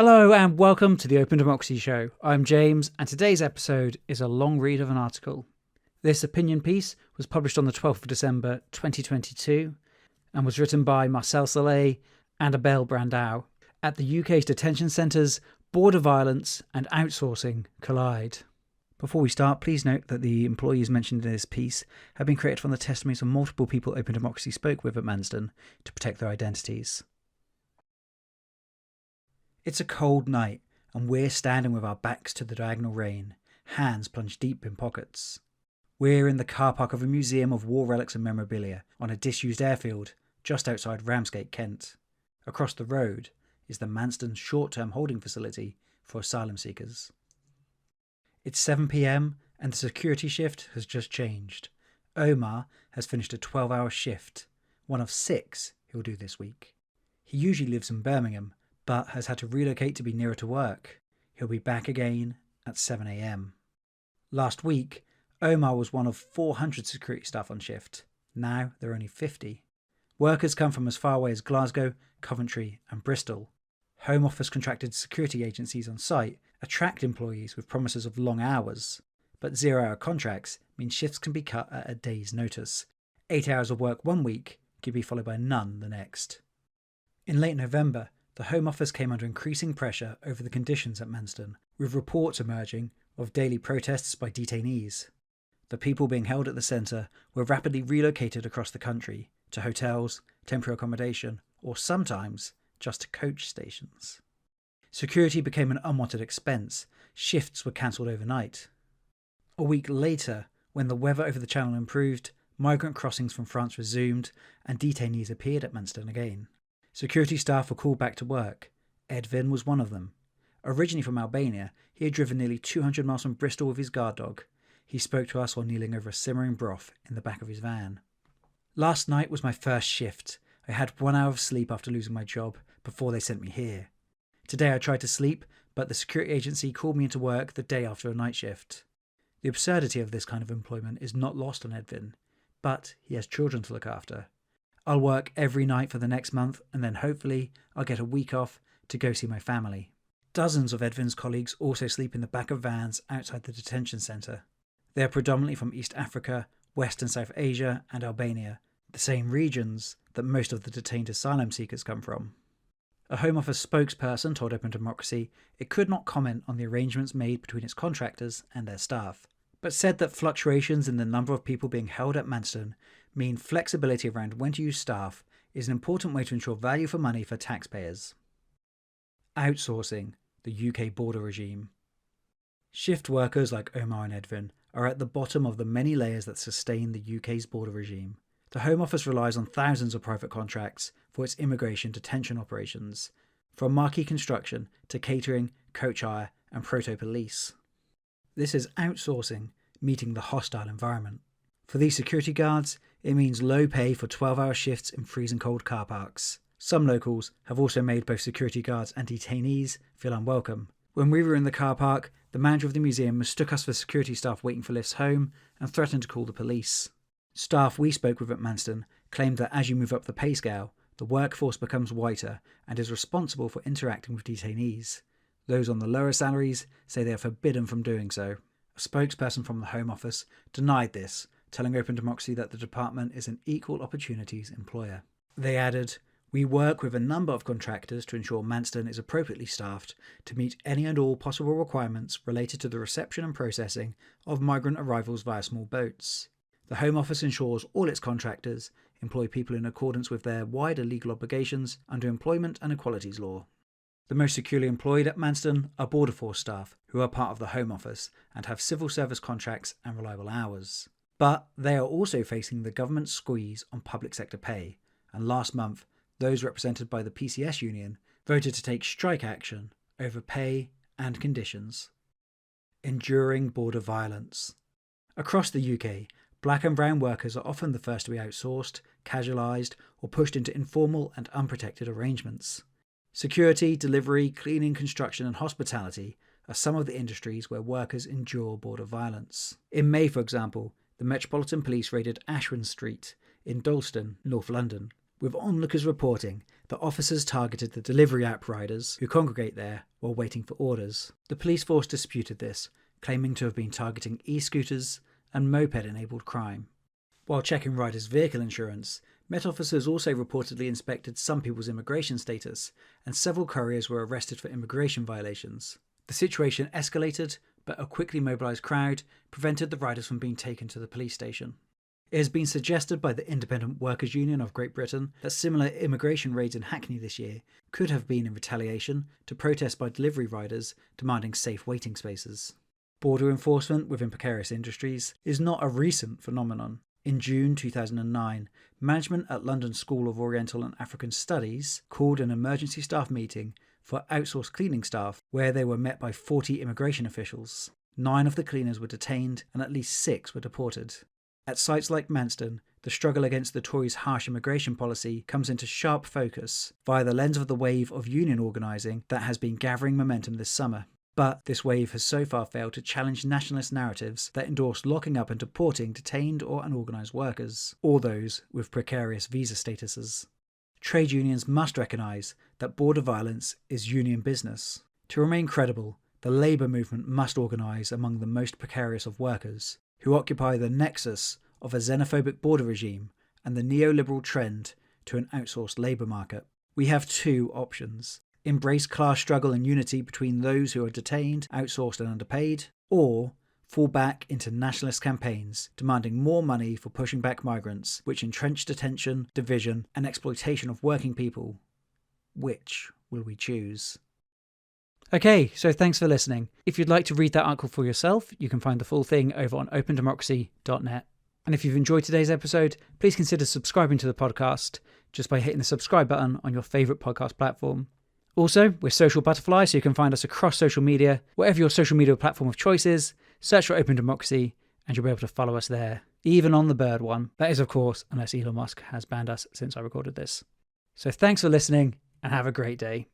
Hello and welcome to the Open Democracy Show. I'm James, and today's episode is a long read of an article. This opinion piece was published on the 12th of December 2022 and was written by Marcel Saleh and Abel Brandau. At the UK's detention centres, border violence and outsourcing collide. Before we start, please note that the employees mentioned in this piece have been created from the testimonies of multiple people Open Democracy spoke with at Manston to protect their identities. It's a cold night, and we're standing with our backs to the diagonal rain, hands plunged deep in pockets. We're in the car park of a museum of war relics and memorabilia on a disused airfield just outside Ramsgate, Kent. Across the road is the Manston short-term holding facility for asylum seekers. It's 7 p.m. and the security shift has just changed. Omar has finished a 12-hour shift, one of 6 he'll do this week. He usually lives in Birmingham, but has had to relocate to be nearer to work. He'll be back again at 7 a.m. Last week, Omar was one of 400 security staff on shift. Now there are only 50. Workers come from as far away as Glasgow, Coventry and Bristol. Home Office contracted security agencies on site attract employees with promises of long hours, but 0-hour contracts mean shifts can be cut at a day's notice. 8 hours of work one week could be followed by none the next. In late November, the Home Office came under increasing pressure over the conditions at Manston, with reports emerging of daily protests by detainees. The people being held at the centre were rapidly relocated across the country to hotels, temporary accommodation, or sometimes just to coach stations. Security became an unwanted expense. Shifts were cancelled overnight. A week later, when the weather over the channel improved, migrant crossings from France resumed and detainees appeared at Manston again. Security staff were called back to work. Edvin was one of them. Originally from Albania, he had driven nearly 200 miles from Bristol with his guard dog. He spoke to us while kneeling over a simmering broth in the back of his van. Last night was my first shift. I had 1 hour of sleep after losing my job before they sent me here. Today I tried to sleep, but the security agency called me into work the day after a night shift. The absurdity of this kind of employment is not lost on Edvin, but he has children to look after. I'll work every night for the next month, and then hopefully I'll get a week off to go see my family. Dozens of Edvin's colleagues also sleep in the back of vans outside the detention centre. They are predominantly from East Africa, West and South Asia and Albania, the same regions that most of the detained asylum seekers come from. A Home Office spokesperson told Open Democracy it could not comment on the arrangements made between its contractors and their staff, but said that fluctuations in the number of people being held at Manston mean flexibility around when to use staff is an important way to ensure value for money for taxpayers. Outsourcing the UK border regime. Shift workers like Omar and Edvin are at the bottom of the many layers that sustain the UK's border regime. The Home Office relies on thousands of private contracts for its immigration detention operations, from marquee construction to catering, coach hire and proto-police. This is outsourcing meeting the hostile environment. For these security guards, it means low pay for 12-hour shifts in freezing cold car parks. Some locals have also made both security guards and detainees feel unwelcome. When we were in the car park, the manager of the museum mistook us for security staff waiting for lifts home and threatened to call the police. Staff we spoke with at Manston claimed that as you move up the pay scale, the workforce becomes whiter and is responsible for interacting with detainees. Those on the lower salaries say they are forbidden from doing so. A spokesperson from the Home Office denied this, telling Open Democracy that the department is an equal opportunities employer. They added, "We work with a number of contractors to ensure Manston is appropriately staffed to meet any and all possible requirements related to the reception and processing of migrant arrivals via small boats. The Home Office ensures all its contractors employ people in accordance with their wider legal obligations under employment and equalities law." The most securely employed at Manston are Border Force staff who are part of the Home Office and have civil service contracts and reliable hours. But they are also facing the government's squeeze on public sector pay, and last month, those represented by the PCS union voted to take strike action over pay and conditions. Enduring border violence. Across the UK, black and brown workers are often the first to be outsourced, casualised, or pushed into informal and unprotected arrangements. Security, delivery, cleaning, construction, and hospitality are some of the industries where workers endure border violence. In May, for example, the Metropolitan Police raided Ashwin Street in Dalston, North London, with onlookers reporting The officers targeted the delivery app riders who congregate there while waiting for orders. The police force disputed this, claiming to have been targeting e-scooters and moped-enabled crime. While checking riders' vehicle insurance, Met officers also reportedly inspected some people's immigration status, and several couriers were arrested for immigration violations. The situation escalated, but a quickly mobilised crowd prevented the riders from being taken to the police station. It has been suggested by the Independent Workers' Union of Great Britain that similar immigration raids in Hackney this year could have been in retaliation to protests by delivery riders demanding safe waiting spaces. Border enforcement within precarious industries is not a recent phenomenon. In June 2009, management at London School of Oriental and African Studies called an emergency staff meeting for outsourced cleaning staff, where they were met by 40 immigration officials. 9 of the cleaners were detained and at least 6 were deported. At sites like Manston, the struggle against the Tories' harsh immigration policy comes into sharp focus via the lens of the wave of union organising that has been gathering momentum this summer. But this wave has so far failed to challenge nationalist narratives that endorse locking up and deporting detained or unorganised workers, or those with precarious visa statuses. Trade unions must recognise that border violence is union business. To remain credible, the labour movement must organise among the most precarious of workers, who occupy the nexus of a xenophobic border regime and the neoliberal trend to an outsourced labour market. We have 2 options. Embrace class struggle and unity between those who are detained, outsourced and underpaid, or fall back into nationalist campaigns demanding more money for pushing back migrants, which entrench detention, division and exploitation of working people. Which will we choose? Okay, so thanks for listening. If you'd like to read that article for yourself, you can find the full thing over on openDemocracy.net. And if you've enjoyed today's episode, please consider subscribing to the podcast just by hitting the subscribe button on your favourite podcast platform. Also, we're Social Butterfly, so you can find us across social media. Whatever your social media platform of choice is, search for Open Democracy and you'll be able to follow us there, even on the bird one. That is, of course, unless Elon Musk has banned us since I recorded this. So thanks for listening and have a great day.